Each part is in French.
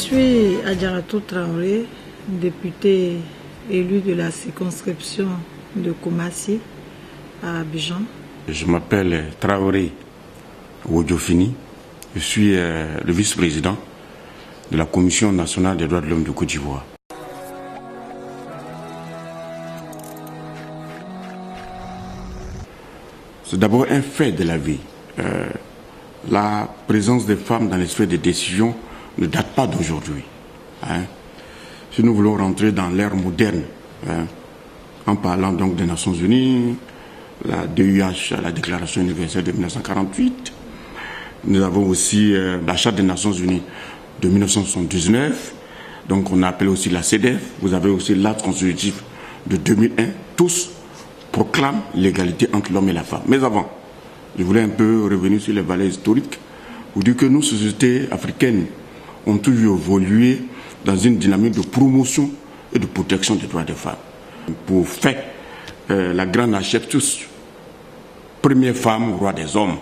suis Adjaratou Traoré, députée élue de la circonscription de Koumassi à Abidjan. Je m'appelle Traoré Wodjofini. Je suis le vice-président de la Commission nationale des droits de l'homme de Côte d'Ivoire. C'est d'abord un fait de la vie. La présence des femmes dans les sphères de décision ne date pas d'aujourd'hui. Si nous voulons rentrer dans l'ère moderne, en parlant donc des Nations Unies, la DUH, la Déclaration universelle de 1948, nous avons aussi la Charte des Nations Unies de 1979, donc on appelle aussi la CEDEF, vous avez aussi l'acte constitutif de 2001, tous proclament l'égalité entre l'homme et la femme. Mais avant, je voulais un peu revenir sur les valeurs historiques, pour dire que nos sociétés africaines ont toujours évolué dans une dynamique de promotion et de protection des droits des femmes. Pour faire la grande Hatshepsut, première femme roi des hommes,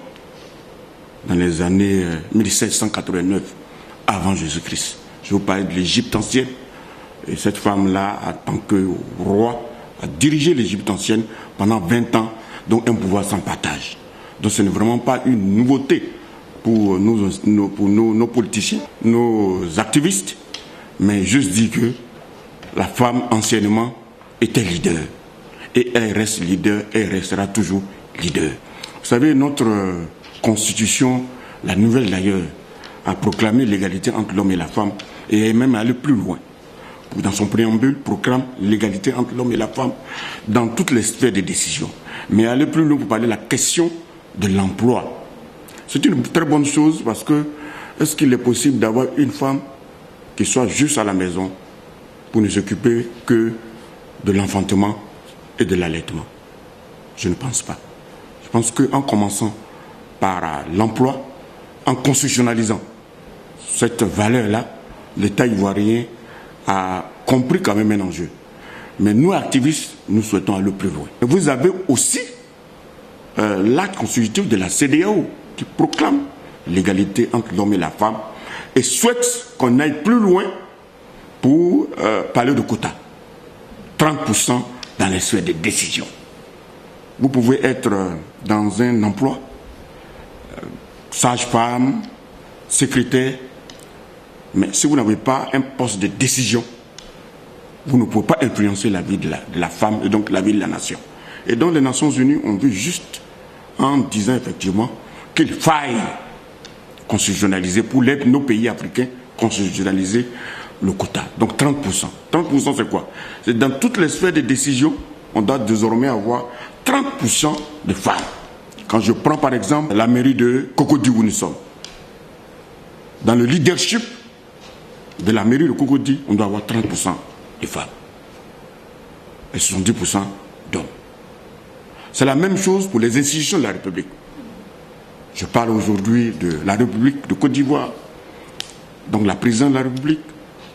dans les années 1789, avant Jésus-Christ. Je vous parle de l'Égypte ancienne. Et cette femme-là, en tant que roi, a dirigé l'Égypte ancienne pendant 20 ans, donc un pouvoir sans partage. Donc ce n'est vraiment pas une nouveauté pour nos politiciens, nos activistes, mais juste dire que la femme anciennement était leader. Et elle reste leader, elle restera toujours leader. Vous savez, notre constitution, la nouvelle d'ailleurs, a proclamé l'égalité entre l'homme et la femme et est même allé plus loin. Dans son préambule, proclame l'égalité entre l'homme et la femme dans toutes les sphères de décision. Mais aller plus loin pour parler de la question de l'emploi. C'est une très bonne chose parce que est-ce qu'il est possible d'avoir une femme qui soit juste à la maison pour ne s'occuper que de l'enfantement et de l'allaitement? Je ne pense pas. Je pense qu'en commençant par l'emploi, en constitutionnalisant cette valeur-là, l'État ivoirien a compris quand même un enjeu. Mais nous, activistes, nous souhaitons aller plus loin. Et vous avez aussi l'acte constitutif de la CEDEAO qui proclame l'égalité entre l'homme et la femme et souhaite qu'on aille plus loin pour parler de quotas. 30% dans les sphères de décision. Vous pouvez être dans un emploi, sage-femme, secrétaire, mais si vous n'avez pas un poste de décision, vous ne pouvez pas influencer la vie de la femme et donc la vie de la nation. Et donc les Nations Unies ont vu juste en disant effectivement qu'il faille constitutionnaliser pour nos pays africains, constitutionnaliser le quota. Donc 30%. 30% c'est quoi? C'est dans toutes les sphères de décision, on doit désormais avoir 30% de femmes. Quand je prends par exemple la mairie de Cocody où nous sommes, dans le leadership de la mairie de Cocody, on doit avoir 30% de femmes et 70% d'hommes. C'est la même chose pour les institutions de la République. Je parle aujourd'hui de la République de Côte d'Ivoire, donc la présidente de la République,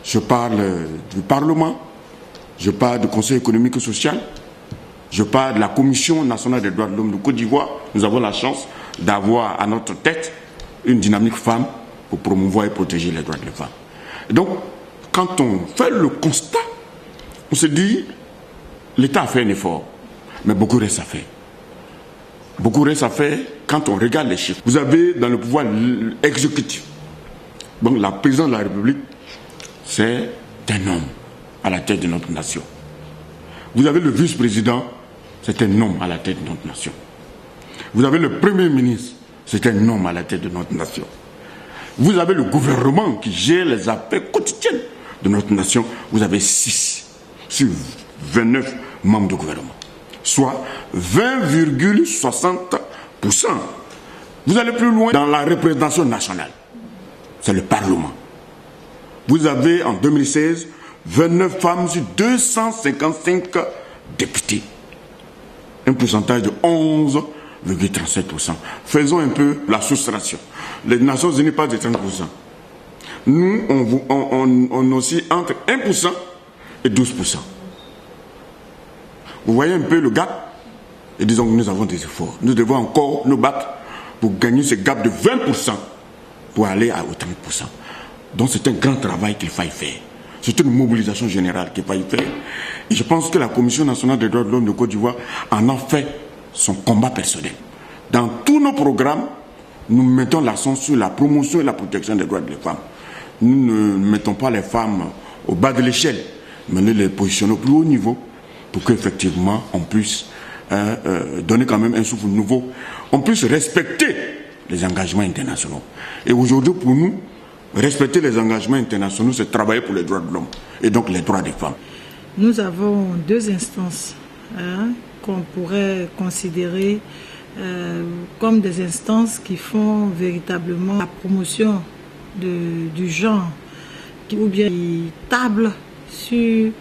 je parle du Parlement, je parle du Conseil économique et social, je parle de la Commission nationale des droits de l'homme de Côte d'Ivoire. Nous avons la chance d'avoir à notre tête une dynamique femme pour promouvoir et protéger les droits des femmes. Et donc, quand on fait le constat, on se dit, l'État a fait un effort, mais beaucoup reste à faire. Beaucoup reste à faire quand on regarde les chiffres. Vous avez dans le pouvoir exécutif, donc la présidente de la République, c'est un homme à la tête de notre nation. Vous avez le vice-président, c'est un homme à la tête de notre nation. Vous avez le premier ministre, c'est un homme à la tête de notre nation. Vous avez le gouvernement qui gère les affaires quotidiennes de notre nation. Vous avez 6 sur 29 membres du gouvernement, soit 20,60%. Vous allez plus loin dans la représentation nationale. C'est le Parlement. Vous avez en 2016 29 femmes sur 255 députés. Un pourcentage de 11,37%. Faisons un peu la soustraction. Les Nations Unies parlent de 30%. Nous, on oscille entre 1% et 12%. Vous voyez un peu le gap? Et disons que nous avons des efforts. Nous devons encore nous battre pour gagner ce gap de 20% pour aller à 30%. Donc c'est un grand travail qu'il faille faire. C'est une mobilisation générale qu'il faille faire. Et je pense que la Commission nationale des droits de l'homme de Côte d'Ivoire en a fait son combat personnel. Dans tous nos programmes, nous mettons l'accent sur la promotion et la protection des droits des femmes. Nous ne mettons pas les femmes au bas de l'échelle, mais nous les positionnons au plus haut niveau pour qu'effectivement on puisse donner quand même un souffle nouveau, on puisse respecter les engagements internationaux. Et aujourd'hui, pour nous, respecter les engagements internationaux, c'est travailler pour les droits de l'homme et donc les droits des femmes. Nous avons deux instances qu'on pourrait considérer comme des instances qui font véritablement la promotion du genre, ou bien qui tablent sur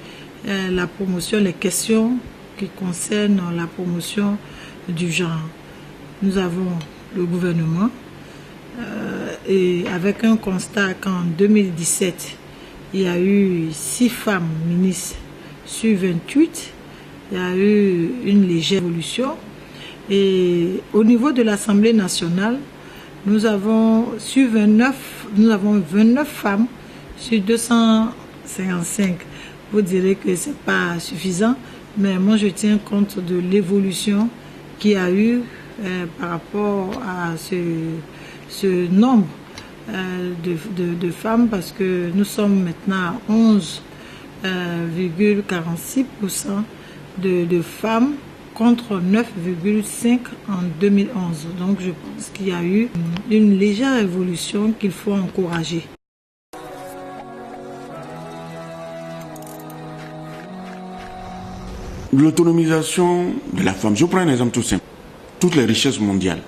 la promotion, les questions qui concernent la promotion du genre. Nous avons le gouvernement et avec un constat qu'en 2017, il y a eu 6 femmes ministres sur 28, il y a eu une légère évolution. Et au niveau de l'Assemblée nationale, nous avons 29 femmes sur 255. Vous direz que ce n'est pas suffisant, mais moi je tiens compte de l'évolution qu'il y a eu par rapport à ce nombre de femmes, parce que nous sommes maintenant à 11,46% de femmes contre 9,5 en 2011. Donc je pense qu'il y a eu une légère évolution qu'il faut encourager. L'autonomisation de la femme, je prends un exemple tout simple. Toutes les richesses mondiales,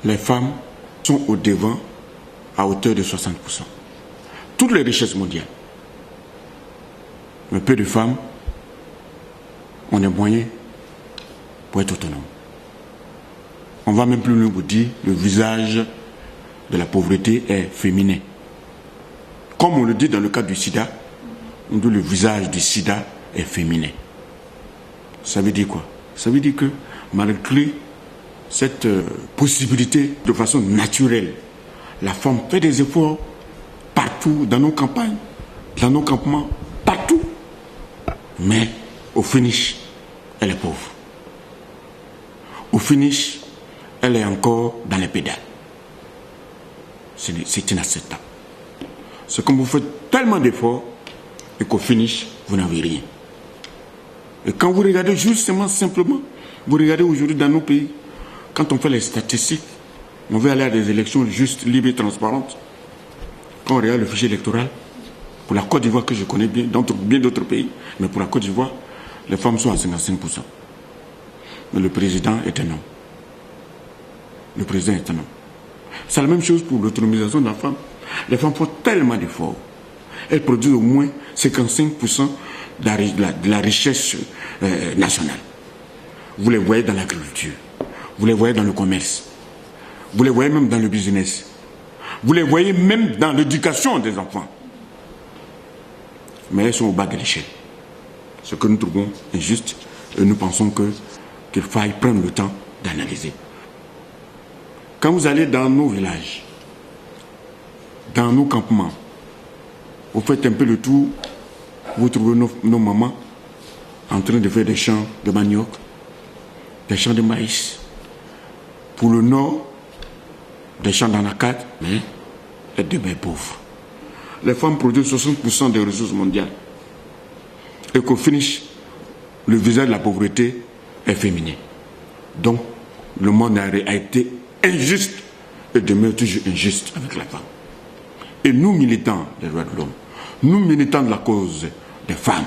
les femmes sont au devant à hauteur de 60%. Toutes les richesses mondiales. Mais peu de femmes ont les moyens pour être autonomes. On va même plus loin vous dire, le visage de la pauvreté est féminin. Comme on le dit dans le cadre du sida, on dit le visage du sida est féminin. Ça veut dire quoi? Ça veut dire que malgré cette possibilité de façon naturelle, la femme fait des efforts partout, dans nos campagnes, dans nos campements, partout. Mais au finish, elle est pauvre. Au finish, elle est encore dans les pédales. C'est inacceptable. C'est comme vous faites tellement d'efforts et qu'au finish, vous n'avez rien. Et quand vous regardez justement, simplement, vous regardez aujourd'hui dans nos pays, quand on fait les statistiques, on veut aller à des élections justes, libres et transparentes. Quand on regarde le fichier électoral, pour la Côte d'Ivoire que je connais bien, dans bien d'autres pays, mais pour la Côte d'Ivoire, les femmes sont à 55%. Mais le président est un homme. Le président est un homme. C'est la même chose pour l'autonomisation de la femme. Les femmes font tellement d'efforts. Elles produisent au moins 55% de la richesse nationale. Vous les voyez dans l'agriculture. Vous les voyez dans le commerce. Vous les voyez même dans le business. Vous les voyez même dans l'éducation des enfants. Mais elles sont au bas de l'échelle. Ce que nous trouvons injuste, et nous pensons qu'il faille prendre le temps d'analyser. Quand vous allez dans nos villages, dans nos campements, vous faites un peu le tour, vous trouvez nos mamans en train de faire des champs de manioc, des champs de maïs. Pour le nord, des champs d'anacate, mais elles demeurent pauvres. Les femmes produisent 60% des ressources mondiales. Et qu'au finish, le visage de la pauvreté est féminin. Donc, le monde a été injuste et demeure toujours injuste avec la femme. Et nous, militants des droits de l'homme, nous, militants de la cause des femmes,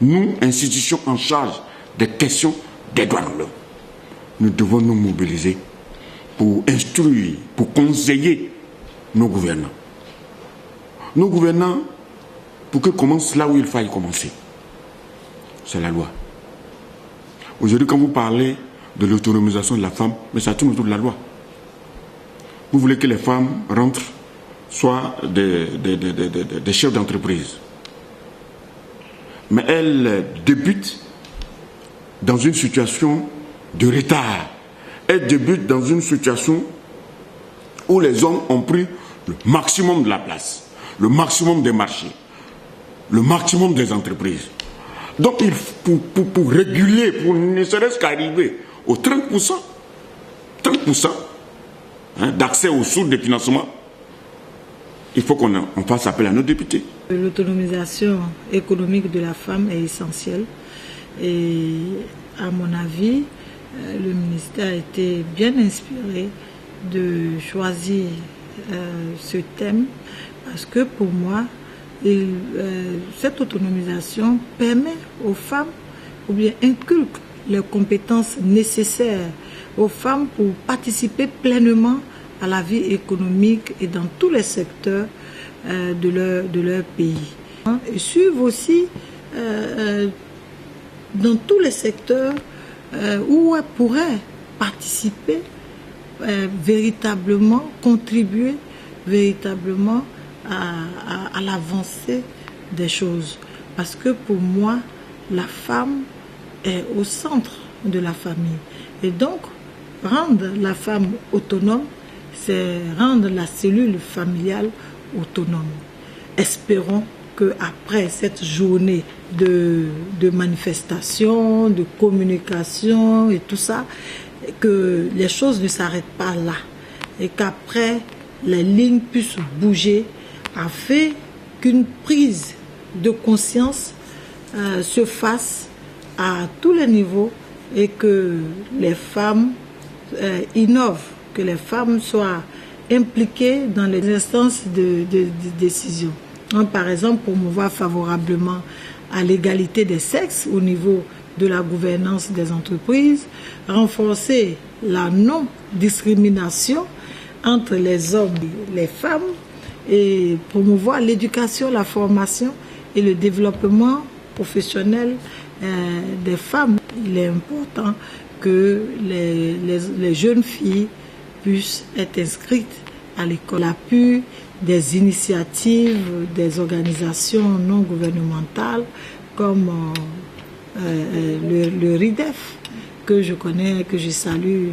nous, institutions en charge des questions des droits de l'homme, nous devons nous mobiliser pour instruire, pour conseiller nos gouvernants. Nos gouvernants, pour qu'ils commencent là où il faille commencer, c'est la loi. Aujourd'hui, quand vous parlez de l'autonomisation de la femme, mais ça tourne autour de la loi. Vous voulez que les femmes rentrent, soit des chefs d'entreprise. Mais elles débutent dans une situation de retard. Elles débutent dans une situation où les hommes ont pris le maximum de la place, le maximum des marchés, le maximum des entreprises. Donc, pour réguler, pour ne serait-ce qu'arriver aux 30% d'accès aux sources de financement, il faut qu'on fasse appel à nos députés. L'autonomisation économique de la femme est essentielle et à mon avis, le ministère a été bien inspiré de choisir ce thème parce que pour moi, cette autonomisation permet aux femmes ou bien inculque les compétences nécessaires aux femmes pour participer pleinement à la vie économique et dans tous les secteurs de leur pays. Et suivent aussi dans tous les secteurs où elles pourraient participer véritablement, contribuer véritablement à l'avancée des choses. Parce que pour moi, la femme est au centre de la famille. Et donc, rendre la femme autonome, c'est rendre la cellule familiale autonome. Espérons qu'après cette journée de manifestation, de communication et tout ça, que les choses ne s'arrêtent pas là et qu'après les lignes puissent bouger afin qu'une prise de conscience se fasse à tous les niveaux et que les femmes innovent, que les femmes soient impliquées dans les instances de décision. Par exemple, promouvoir favorablement à l'égalité des sexes au niveau de la gouvernance des entreprises, renforcer la non-discrimination entre les hommes et les femmes et promouvoir l'éducation, la formation et le développement professionnel des femmes. Il est important que les jeunes filles puissent être inscrites à l'école. L'appui des initiatives, des organisations non gouvernementales comme le RIDEF, que je connais, que je salue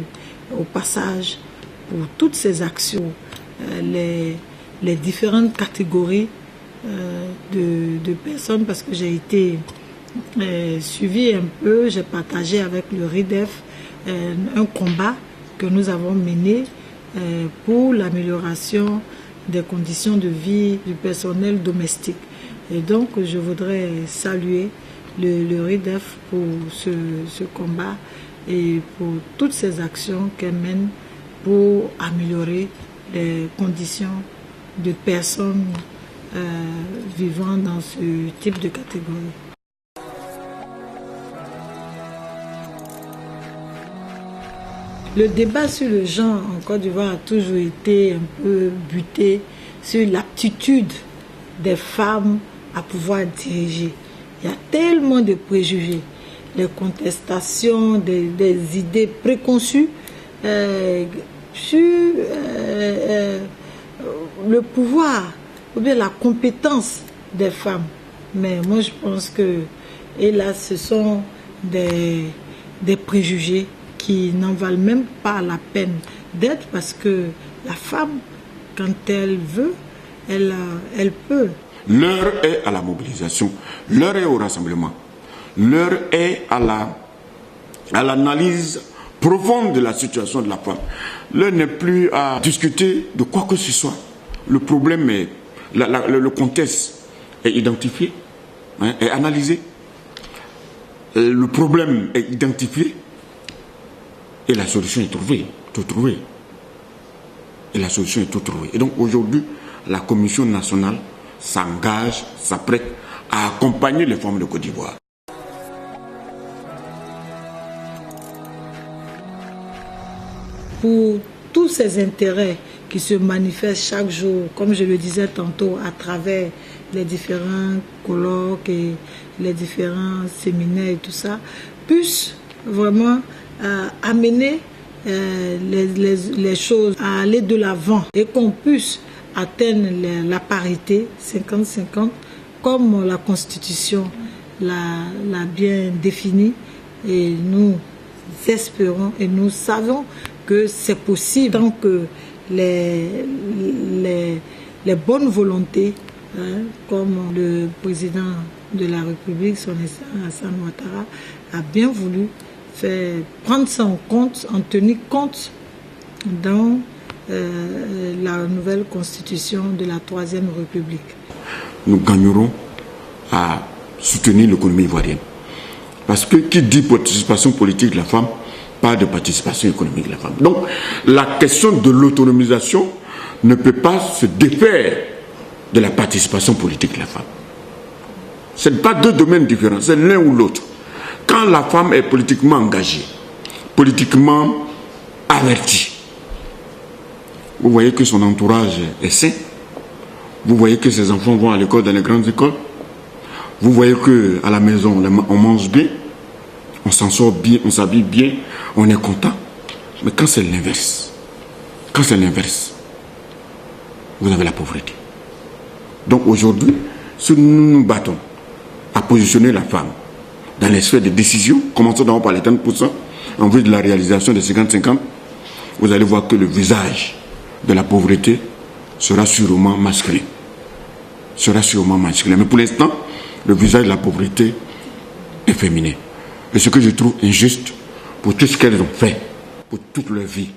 au passage pour toutes ces actions, les différentes catégories de personnes, parce que j'ai été suivi un peu, j'ai partagé avec le RIDEF un combat que nous avons mené pour l'amélioration des conditions de vie du personnel domestique. Et donc, je voudrais saluer le RIDEF pour ce combat et pour toutes ces actions qu'elle mène pour améliorer les conditions de personnes vivant dans ce type de catégorie. Le débat sur le genre en Côte d'Ivoire a toujours été un peu buté sur l'aptitude des femmes à pouvoir diriger. Il y a tellement de préjugés, les contestations, des idées préconçues sur le pouvoir ou bien la compétence des femmes. Mais moi je pense que, hélas, ce sont des préjugés qui n'en valent même pas la peine d'être, parce que la femme, quand elle veut, elle peut. L'heure est à la mobilisation, l'heure est au rassemblement, l'heure est à l'analyse profonde de la situation de la femme. L'heure n'est plus à discuter de quoi que ce soit. Le problème est, le contexte est identifié, est analysé. Le problème est identifié. Et la solution est trouvée, tout trouvée. Et la solution est tout trouvée. Et donc aujourd'hui, la Commission nationale s'engage, s'apprête à accompagner les femmes de Côte d'Ivoire. Pour tous ces intérêts qui se manifestent chaque jour, comme je le disais tantôt, à travers les différents colloques et les différents séminaires et tout ça, puissent vraiment amener les choses à aller de l'avant et qu'on puisse atteindre la parité 50-50 comme la Constitution l'a bien défini. Et nous espérons et nous savons que c'est possible tant que les bonnes volontés, comme le président de la République, son Excellence Alassane Ouattara, a bien voulu prendre ça en compte, en tenir compte dans la nouvelle constitution de la Troisième République. Nous gagnerons à soutenir l'économie ivoirienne. Parce que qui dit participation politique de la femme, parle de participation économique de la femme. Donc la question de l'autonomisation ne peut pas se défaire de la participation politique de la femme. Ce n'est pas deux domaines différents, c'est l'un ou l'autre. Quand la femme est politiquement engagée, politiquement avertie, vous voyez que son entourage est sain, vous voyez que ses enfants vont à l'école, dans les grandes écoles, vous voyez qu'à la maison, on mange bien, on s'en sort bien, on s'habille bien, on est content. Mais quand c'est l'inverse, vous avez la pauvreté. Donc aujourd'hui, si nous nous battons à positionner la femme dans les sphères de décision, commençons d'abord par les 30%, en vue de la réalisation de 50-50, vous allez voir que le visage de la pauvreté sera sûrement masculin. Mais pour l'instant, le visage de la pauvreté est féminin. Et ce que je trouve injuste pour tout ce qu'elles ont fait, pour toute leur vie,